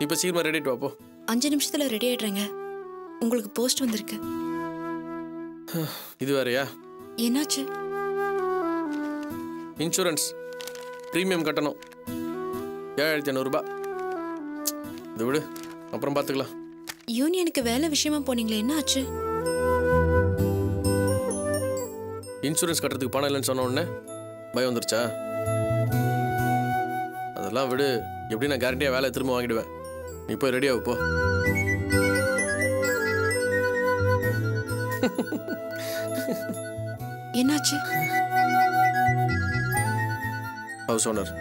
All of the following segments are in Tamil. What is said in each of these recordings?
இப்போ சீக்கிரமா ரெடி ஆயிட்டு வா போ. 5 நிமிஷத்துல ரெடி ஆயிடுறேங்க. உங்களுக்கு போஸ்ட் வந்திருக்கு. இது வேறயா? என்னாச்சு? இன்சூரன்ஸ் ப்ரீமியம் கட்டணும் 7500 ரூபாய். இது விடு, அப்புறம் பார்த்துக்கலாம். யூனியனுக்கு வேலை விஷயமா போனீங்களே, என்ன ஆச்சு? இன்சூரன்ஸ் கட்டுறதுக்கு பணம் இல்லைன்னு சொன்ன உடனே பயம் வந்துருச்சா? அதெல்லாம் விடு, எப்படி நான் கேரண்டியாக வேலை திரும்ப வாங்கிடுவேன். நீ போய் ரெடி ஆகு போ. என்னாச்சு? ஹவுஸ் ஓனர்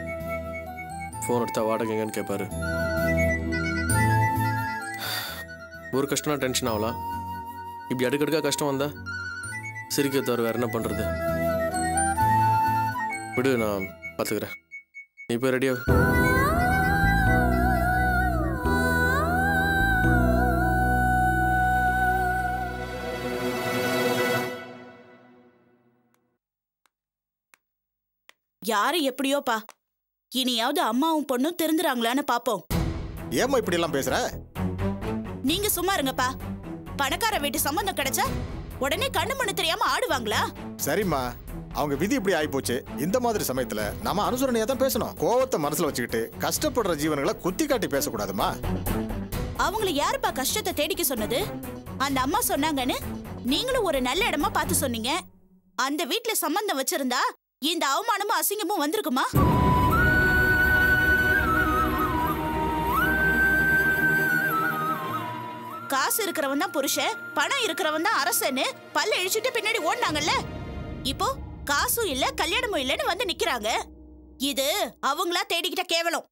ஃபோன் எடுத்தா வாடகை எங்கன்னு கேட்பாரு. ஒரு கஷ்டம்னா டென்ஷன் ஆகலாம். இப்படி அடுக்கடுக்கா கஷ்டம் வந்தா சிரிக்க தவிர வேற என்ன பண்றது? விடு, நான் பார்த்துக்கிறேன். நீ போய் ரெடியா? யாரு எப்படியோப்பா, இனியாவது அம்மாவும் பொண்ணும் திருந்துறாங்களான்னு பாப்போம். ஏம்மா இப்படி எல்லாம் பேசுற? நீங்க சும்மா இருங்கப்பா. பணக்கார வீட்டு சம்பந்தம் கிடைச்சா உடனே கண்ணு மண்ணு தெரியாம ஆடுவாங்களா? சரிம்மா, அவங்க விதி இப்படி ஆயிப்போச்சு. இந்த மாதிரி சமயத்துல நாம அனுசரணையா தான் பேசணும். கோவத்தை மனசுல வச்சுக்கிட்டு கஷ்டப்படுற ஜீவன்களை குத்தி காட்டி பேசக்கூடாதுமா. அவங்கள யாருப்பா கஷ்டத்தை தேடிக்க சொன்னது? அந்த அம்மா சொன்னாங்கன்னு நீங்களும் ஒரு நல்ல இடமா பார்த்து சொன்னீங்க. அந்த வீட்டுல சம்பந்தம் வச்சிருந்தா இந்த அவமானமும் அசிங்கமும் வந்திருக்குமா? காசு இருக்கிறவன் தான் புருஷன், பணம் இருக்கிறவன் தான் அரசன்னு பல்ல இழிச்சிட்டு பின்னாடி ஓடினாங்கல்ல. இப்போ காசும் இல்ல கல்யாணமும் இல்லன்னு வந்து நிக்கிறாங்க. இது அவங்களா தேடிக்கிட்ட கேவலம்.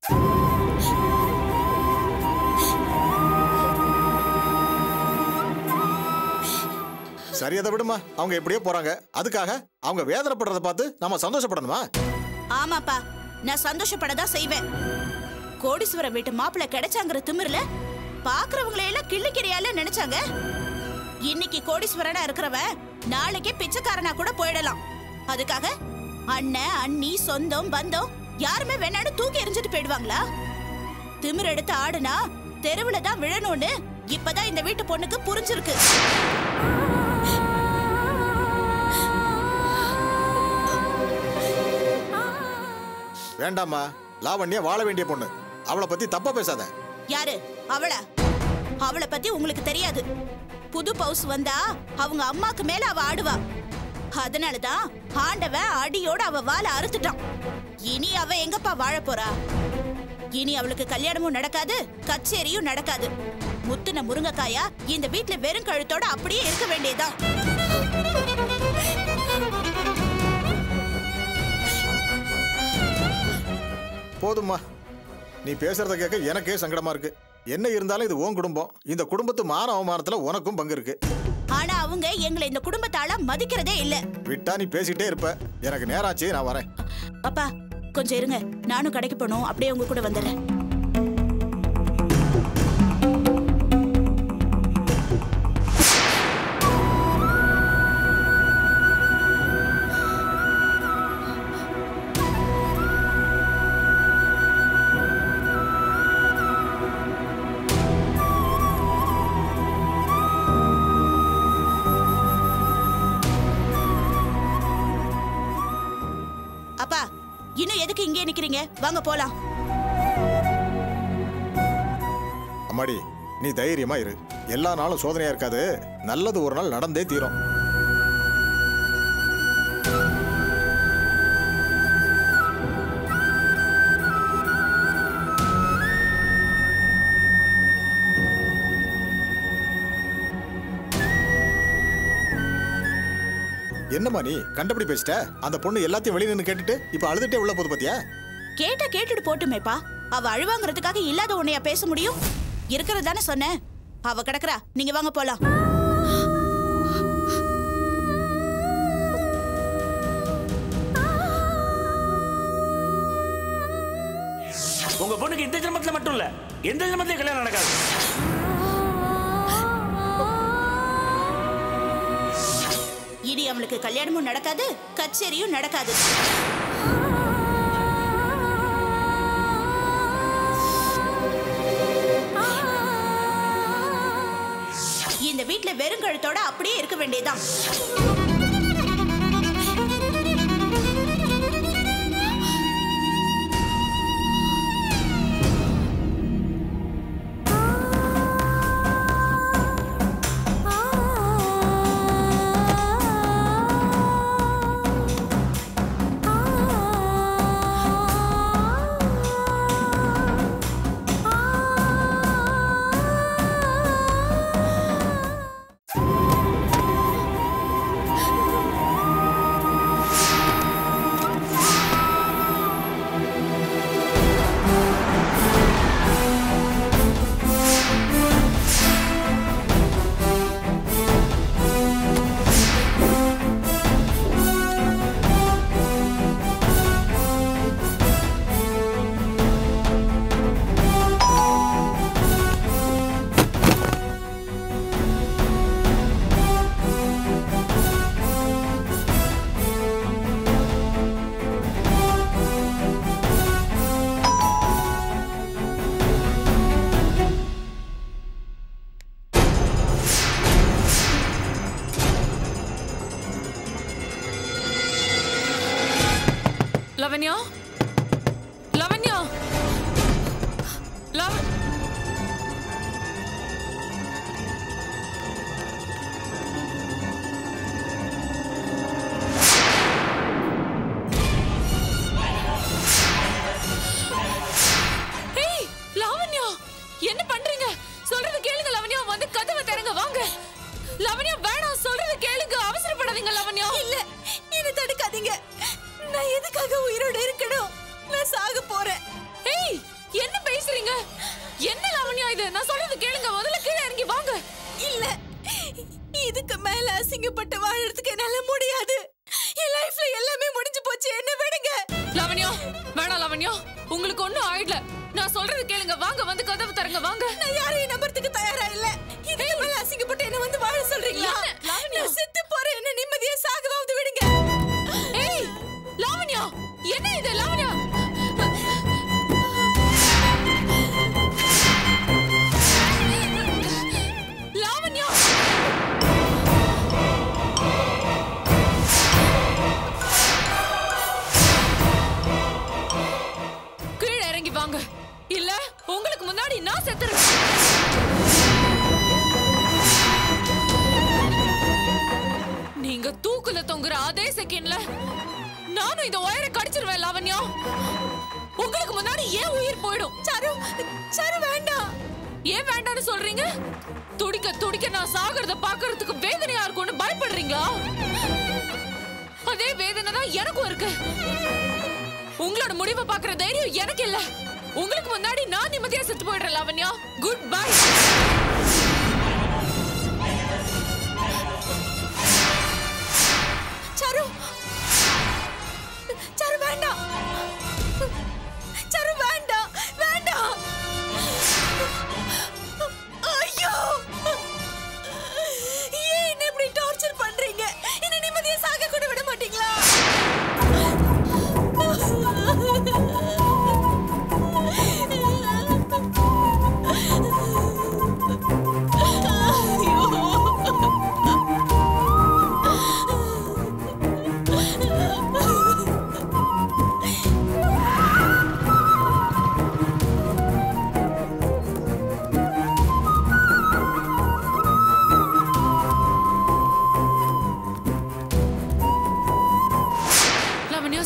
சரி, அதை விடுமா. அவங்க எப்படியோ போறாங்க. அதுக்காக அவங்க வேதனைப்படுறத பார்த்து நாம சந்தோஷப்படணுமா? ஆமாப்பா, நான் சந்தோஷப்படதான் செய்வேன். கோடீஸ்வர வீட்டு மாப்பிள்ளை கிடைச்சாங்கிற திமிர்ல பாக்குறவங்களை எல்லாம் கிள்ளிக்கிறியால நினைச்சாங்க. இன்னைக்கு கோடீஸ்வரனா இருக்கிறவன் நாளைக்கே பிச்சைக்காரனா கூட போயிடலாம். அதுக்காக அண்ணன் அண்ணி சொந்தம் பந்தம் யாருமே வேணான்னு தூக்கி எறிஞ்சிட்டு போயிடுவாங்களா? திமிர் எடுத்து ஆடுனா தெருவுல தான் விழணும்னு இப்பதான் இந்த வீட்டு பொண்ணுக்கு புரிஞ்சிருக்கு. வேண்டாமா, லாவண்யா வாழ வேண்டிய பொண்ணு. அவளை பத்தி தப்பா பேசாத. யாரு அவள? அவளை பத்தி உங்களுக்கு தெரியாது. புது பவுஸ் வந்தா அவங்க அம்மாக்கு மேல அவ ஆடுவா. அதனாலதான் ஆண்டவன் அடியோட அவ வாழ அறுத்துட்டான். இனி அவ எங்கப்பா வாழ போறா? இனி அவளுக்கு கல்யாணமும் நடக்காது, கச்சேரியும் நடக்காது. முத்துன முருங்கைக்காயா இந்த வீட்டுல வெறும் கழுத்தோட அப்படியே இருக்க வேண்டியதுதான். போதும்மா, நீ பேசுறத கேட்க எனக்கே சங்கடமா இருக்கு. என்ன இருந்தாலும் இது உன் குடும்பம். இந்த குடும்பத்து மான அவமானத்துல உனக்கும் பங்கு இருக்கு. ஆனா அவங்க எங்களை இந்த குடும்பத்தால மதிக்கிறதே இல்ல. விட்டா நீ பேசிட்டே இருப்ப. எனக்கு நேராச்சு, நான் வரேன். அப்பா கொஞ்சம் இருங்க, நானும் கடைக்கு போகணும். அப்படியே உங்க கூட வந்துடுறேன். அப்பா இன்னும் எதுக்கு இங்கே நிக்கிறீங்க? வாங்க போலாம். அம்மாடி, நீ தைரியமா இரு. எல்லா நாளும் சோதனையா இருக்காது. நல்லது ஒரு நாள் நடந்தே தீரும். என்னம்மா நீ கண்டபடி பேசிட்ட? அந்த பொண்ணு எல்லாத்தையும் வெளியே நின்று கேட்டுட்டு இப்ப அழுதுட்டே உள்ள போது பாத்தியா? கேட்டுட்டு போட்டுமேப்பா. அவ அழுவாங்கிறதுக்காக இல்லாத உன்னையா பேச முடியும்? இருக்கிறது தானே சொன்னேன். அவ கிடக்குறா, நீங்க வாங்க போலாம். உங்க பொண்ணுக்கு இந்த ஜென்மத்துல மட்டும் இல்ல, எந்த ஜென்மத்திலயும் கல்யாணம் நடக்காது. இனி அவளுக்கு கல்யாணமும் நடக்காது, கச்சேரியும் நடக்காது. இந்த வீட்ல வெறுங்கழுத்தோட அப்படியே இருக்க வேண்டியதுதான். லவண்யா, லவண்யா, லாவண்யா, என்ன பண்றீங்க? சொல்றது கேளுங்க லாவண்யா, வந்து கதவை திறங்க வாங்க. லாவண்யா வேணாம், சொல்றது கேளுங்க, அவசரப்படாதீங்க லாவண்யா. இல்ல, என்ன தடுக்காதீங்க. நான் எதுக்காக உயிரோட இருக்கணும்? நான் சாக போறேன். ஏய், என்ன பேசுறீங்க? என்ன லாவண்யா இது? நான் சொல்றது கேளுங்க, முதல்ல கீழே இறங்கி வாங்க. இல்ல, இதுக்கு மேல அசிங்கப்பட்டு வாழறதுக்கு என்னால முடியாது. என் லைஃப்ல எல்லாமே முடிஞ்சு போச்சு, என்ன விடுங்க. லாவண்யா வேணாம் லாவண்யா, உங்களுக்கு ஒண்ணும் ஆயிடல. நான் சொல்றது கேளுங்க, வாங்க, வந்து கதவு திறங்க வாங்க. நான் யாரையும் நம்பறதுக்கு தயாரா இல்ல. இதுக்கு மேல அசிங்கப்பட்டு என்ன வந்து வாழ சொல்றீங்களா? லாவண்யா செத்து போறேன், என்ன நிம்மதியா சாகவாவது விடுங்க. ஏய் லாவண்யா, என்ன இது? லாவண்யா, லாவண்யா, கீழே இறங்கி வாங்க, இல்ல உங்களுக்கு முன்னாடி நான் செத்துறேன். நீங்க தூக்குல தொங்குற அதே செகண்ட்ல நானும் இந்த ஒயரை கடிச்சிருவேன் லாவண்யா. உங்களுக்கு முன்னாடி ஏன் உயிர் போயிடும். சரு, சரு வேண்டாம். ஏன் வேண்டாம்னு சொல்றீங்க? துடிக்க துடிக்க நான் சாகிறத பாக்குறதுக்கு வேதனையா இருக்கும்னு பயப்படுறீங்களா? அதே வேதனை தான் எனக்கும் இருக்கு. உங்களோட முடிவை பாக்குற தைரியம் எனக்கு இல்ல. உங்களுக்கு முன்னாடி நான் நிம்மதியா செத்து போயிடுறேன் லாவண்யா. Good bye. சரு, சரு வேண்டாம். சரு வேண்டாம், வேண்டாம். ஐயோ, ஏன் என்ன இப்படி டார்ச்சர் பண்றீங்க? என்ன நிம்மதியா சாக கூட விட மாட்டீங்களா?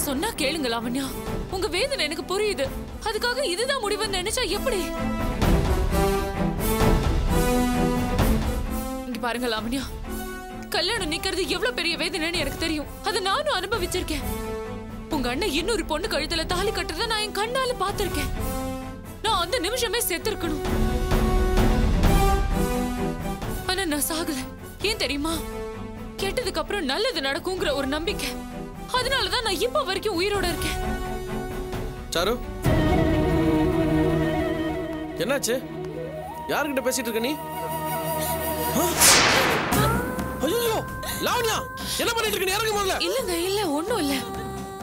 சொன்னா கேளுங்க லாவண்யா, உங்க வேதனை எனக்கு புரியுது. அதுக்காக இதுதான் முடிவுன்னு நினைச்சா எப்படி? இங்க பாருங்க லாவண்யா, கல்யாணம் நிக்கிறது எவ்வளவு பெரிய வேதனைன்னு எனக்கு தெரியும். அதை நானும் அனுபவிச்சிருக்கேன். உங்க அண்ணன் இன்னொரு பொண்ணு கழுத்துல தாலி கட்டுறத நான் என் கண்ணால பாத்திருக்கேன். நான் அந்த நிமிஷமே செத்துருக்கணும். ஆனா நான் சாகல. ஏன் தெரியுமா? கெட்டதுக்கு அப்புறம் நல்லது நடக்குங்கிற ஒரு நம்பிக்கை. அதனாலதான் நான் இப்ப வரைக்கும் உயிரோட இருக்கேன். சாரு, என்னாச்சு? யார்கிட்ட பேசிட்டு இருக்க நீ? ஐயோ லாவண்யா, என்ன பண்ணிட்டு இருக்க? இறங்க முதல்ல. இல்லங்க, இல்ல ஒண்ணும் இல்ல.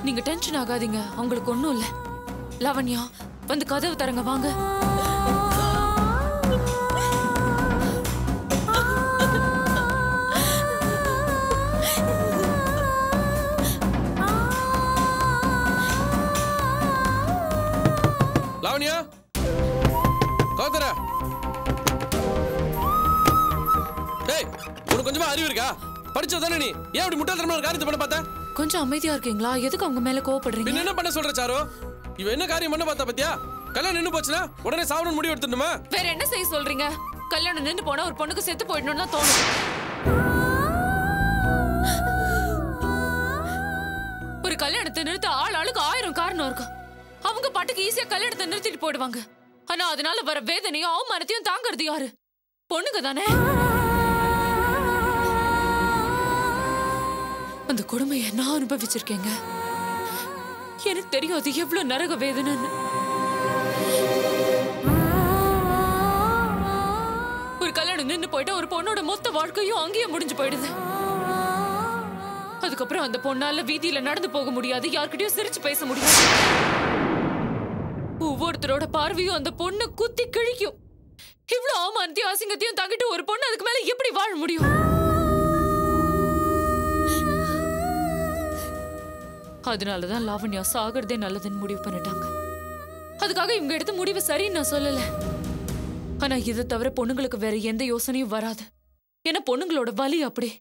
நீங்க டென்ஷன் ஆகாதீங்க, உங்களுக்கு ஒண்ணும் இல்ல. லாவண்யா வந்து கதவு தரங்க வாங்க. ஏய் உனக்கு கொஞ்சமா அறிவு இருக்கா? படிச்சதானே நீ? ஏன் இப்படி முட்டாள்தனமான காரியத்தை பண்ண பார்த்த? கொஞ்சம் அமைதியா இருக்கீங்களா? எதுக்கு அவங்க மேல கோவப்படுறீங்க? பின்ன என்ன பண்ண சொல்ற சாரு? இவ என்ன காரியம் பண்ண பார்த்தா பத்தியா? கல்யாணம் நின்னு போச்சுனா உடனே சாவணும்னு முடிவு எடுத்துடணுமா? வேற என்ன செய்ய சொல்றீங்க? கல்யாணம் நின்னு போனா ஒரு பொண்ணுக்கு செத்து போயிடணும்னு தான் தோணும். ஒரு கல்யாணத்தை நிறுத்த ஆளுக்கு 1000 காரணம் இருக்கும். அவங்க பாட்டுக்கு ஈஸியா கல்யாணத்தை நிறுத்திட்டு போயிடுவாங்க. ஆனா அதனால வர வேதனையும் அவமானத்தையும் தாங்கிறது யாரு? பொண்ணுங்க தானே. அந்த கொடுமையை நான் அனுபவிச்சிருக்கேங்க. எனக்கு தெரியும் அது எவ்வளவு நரக வேதனைன்னு. ஒரு கல்யாணம் நின்னு போயிட்டா ஒரு பொண்ணோட மொத்த வாழ்க்கையும் அங்கேயே முடிஞ்சு போயிடுது. அதுக்கப்புறம் அந்த பொண்ணால வீதியில நடந்து போக முடியாது, யார்கிட்டயும் சிரிச்சு பேச முடியாது. ஒவ்வொருத்தரோட பார்வையும் அந்த பொண்ணை குத்தி கிழிக்கும். இவ்வளவு அவமானத்தையும் அசிங்கத்தையும் தாங்கிட்டு ஒரு பொண்ணு அதுக்கு மேல எப்படி வாழ முடியும்? அதனாலதான் லாவண்யா சாகிறதே நல்லதுன்னு முடிவு பண்ணிட்டாங்க. அதுக்காக இவங்க எடுத்த முடிவு சரின்னு நான் சொல்லல. ஆனா இதை தவிர பொண்ணுங்களுக்கு வேற எந்த யோசனையும் வராது. ஏன்னா பொண்ணுங்களோட வலி அப்படி.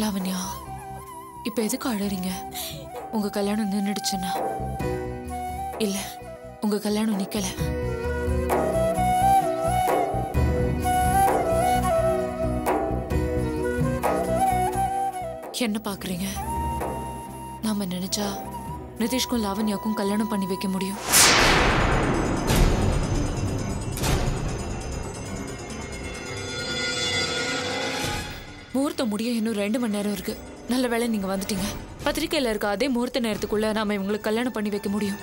லாவண்யா, இப்ப எதுக்கு அழறீங்க? உங்க கல்யாணம் நின்னுடுச்சுன்னா? இல்ல, உங்க கல்யாணம் நிக்கல. என்ன பாக்குறீங்க? நாம நினைச்சா நிதிஷ்க்கும் லாவண்யாக்கும் கல்யாணம் பண்ணி வைக்க முடியும். முகூர்த்தம் முடிய இன்னும் 2 மணி நேரம் இருக்கு. நல்ல வேளை நீங்க வந்துட்டீங்க. பத்திரிக்கையில இருக்க அதே முகூர்த்த நேரத்துக்குள்ள நாம இவங்களுக்கு கல்யாணம் பண்ணி வைக்க முடியும்.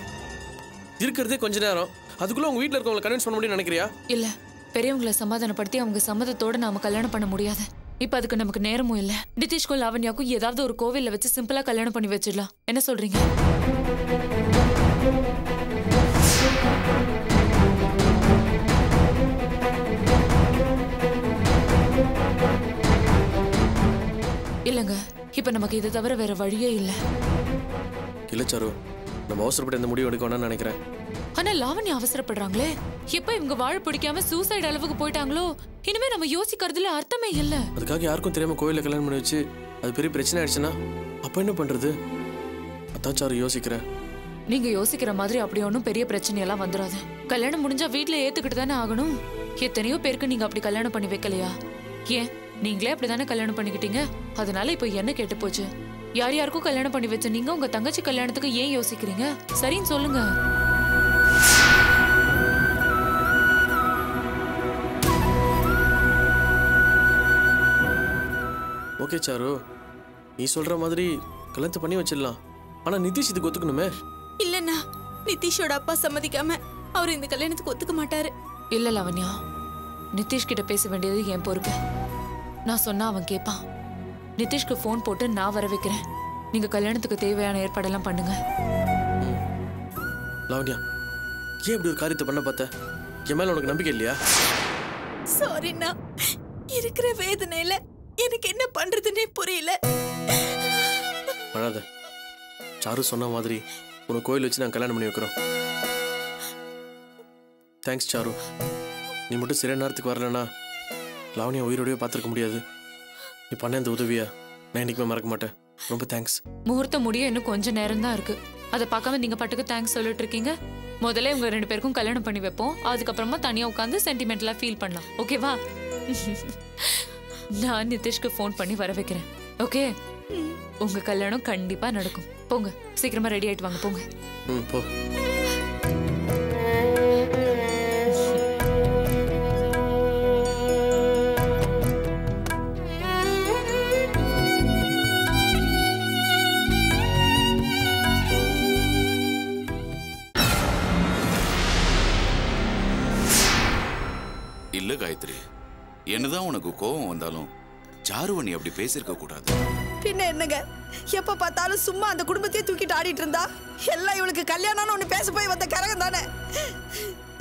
இருக்கிறதே கொஞ்ச நேரம், அதுக்குள்ள உங்க வீட்ல இருக்கவங்களை கன்வின்ஸ் பண்ண முடியும்னு நினைக்கிறியா? இல்ல, பெரியவங்களை சமாதானப்படுத்தி அவங்க சம்மதத்தோட நாம கல்யாணம் பண்ண முடியாது. இப்ப அதுக்கு நமக்கு நேரமும் இல்ல. நிதிஷ்க்கும் லாவண்யாக்கும் ஏதாவது ஒரு கோவில்ல வச்சு சிம்பிளா கல்யாணம் பண்ணி வச்சிடலாம். என்ன சொல்றீங்க? இல்லங்க, இப்ப நமக்கு இதை தவிர வேற வழியே இல்ல. இல்ல சாரு, நம்ம அவசரப்பட்டு இந்த முடிவு எடுக்க வேணாம்னு நினைக்கிறேன். ஆனா லாவண்யா அவசரப்படுறாங்களே. எப்ப இவங்க வாழ பிடிக்காம சூசைட் அளவுக்கு போயிட்டாங்களோ, இனிமே நம்ம யோசிக்கிறதுல அர்த்தமே இல்ல. அதுக்காக யாருக்கும் தெரியாம கோயில கல்யாணம் பண்ணி வச்சு அது பெரிய பிரச்சனை ஆயிடுச்சுன்னா அப்ப என்ன பண்றது? அதான் சாரு யோசிக்கிறேன். நீங்க யோசிக்கிற மாதிரி அப்படி ஒன்றும் பெரிய பிரச்சனையெல்லாம் வந்துடாது. கல்யாணம் முடிஞ்சா வீட்டுல ஏத்துக்கிட்டு தானே ஆகணும். எத்தனையோ பேருக்கு நீங்க அப்படி கல்யாணம் பண்ணி வைக்கலையா? ஏன் நீங்களே அப்படிதானே கல்யாணம் பண்ணிக்கிட்டீங்க? அதனால இப்ப என்ன கேட்டு போச்சு? யார் யாருக்கும் கல்யாணம் பண்ணி வச்ச நீங்க உங்க தங்கச்சி கல்யாணத்துக்கு ஏன் யோசிக்கிறீங்க? சரின்னு சொல்லுங்க. ஓகே சாரு, நீ சொல்ற மாதிரி கல்யாணத்தை பண்ணி வச்சிடலாம். ஆனா நிதிஷ் இதுக்கு ஒத்துக்கணுமே. இல்லண்ணா, நிதிஷோட அப்பா சம்மதிக்காம அவர் இந்த கல்யாணத்துக்கு ஒத்துக்க மாட்டாரு. இல்ல லாவண்யா, நிதிஷ் கிட்ட பேச வேண்டியது என் பொறுப்பு. நான் சொன்னா அவன் கேட்பான். நிதிஷ்க்கு ஃபோன் போட்டு நான் வர வைக்கிறேன். நீங்க கல்யாணத்துக்கு தேவையான ஏற்பாடெல்லாம் பண்ணுங்க. லாவண்யா, ஏன் இப்படி ஒரு காரியத்தை பண்ண பார்த்த? என் மேல உனக்கு நம்பிக்கை இல்லையா? சாரிண்ணா, இருக்கிற வேதனையில எனக்கு என்ன பண்றதுன்னே புரியல. அழாத. சாரு சொன்ன மாதிரி உன்னை கோயில் வச்சு நான் கல்யாணம் பண்ணி வைக்கிறோம். Thanks sir. நீ மட்டும் சரியான நேரத்துக்கு வரலன்னா லாவணியா உயிரோடய பார்த்துருக்க முடியாது. நீ பண்ண இந்த உதவியா நான் என்னைக்குமே மறக்க மாட்டேன். ரொம்ப தேங்க்ஸ். முகூர்த்தம் முடிய இன்னும் கொஞ்சம் நேரம் தான் இருக்கு. அதை பார்க்காம நீங்க பாட்டுக்கு தேங்க்ஸ் சொல்லிட்டு இருக்கீங்க. முதல்ல உங்க 2 பேருக்கும் கல்யாணம் பண்ணி வைப்போம். அதுக்கப்புறமா தனியா உட்காந்து சென்டிமெண்டலா ஃபீல் பண்ணலாம். ஓகேவா? நான் நிதிஷ்க்கு ஃபோன் பண்ணி வர வைக்கிறேன். ஓகே? உங்க கல்யாணம் கண்டிப்பா நடக்கும். போங்க, சீக்கிரமா ரெடி ஆயிட்டு வாங்க. போங்க. போ. இல்ல காயத்ரி, என்னதான் உனக்கு கோபம் வந்தாலும் சாருவை நீ அப்படி பேசியிருக்க கூடாது. பின்ன என்னங்க, எப்ப பார்த்தாலும் சும்மா அந்த குடும்பத்தையே தூக்கிட்டு ஆடிட்டு இருந்தா எல்லாம் இவளுக்கு கல்யாணம்னு ஒண்ணு பேச போய் வந்த கரகம் தானே.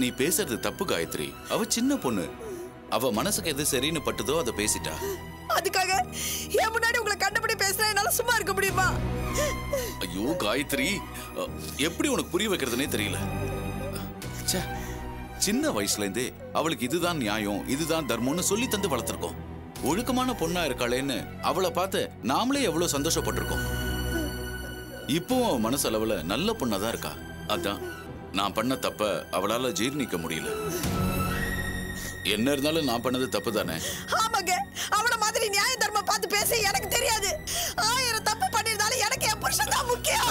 நீ பேசுறது தப்பு காயத்ரி. அவ சின்ன பொண்ணு, அவ மனசுக்கு எது சரின்னு பட்டுதோ அதை பேசிட்டா. அதுக்காக என் முன்னாடி உங்களை கண்டபடி பேசுறேன், என்னால சும்மா இருக்க முடியுமா? ஐயோ காயத்ரி, எப்படி உனக்கு புரிய வைக்கிறதுனே தெரியல. ச்சே, சின்ன வயசுல இருந்தே அவளுக்கு இதுதான் நியாயம், இதுதான் தர்மம்னு சொல்லி தந்து வளர்த்திருக்கோம். ஒழுக்கமான பொண்ணா இருக்காளேன்னு அவளை பார்த்து நாமளே எவ்வளவு சந்தோஷப்பட்டிருக்கோம். இப்போ மனசளவுல நல்ல பொண்ணாதான் இருக்கா. அதான் நான் பண்ண தப்ப அவளால ஜீர்ணிக்க முடியல. என்ன இருந்தாலும் நான் பண்ணது தப்பு தானே. ஆமாங்க, அவள மாதிரி நியாய தர்மம் பார்த்து பேச எனக்கு தெரியாது. 1000 தப்பு பண்ணிருந்தாலும் எனக்கு என் புருஷன் தான் முக்கியம்.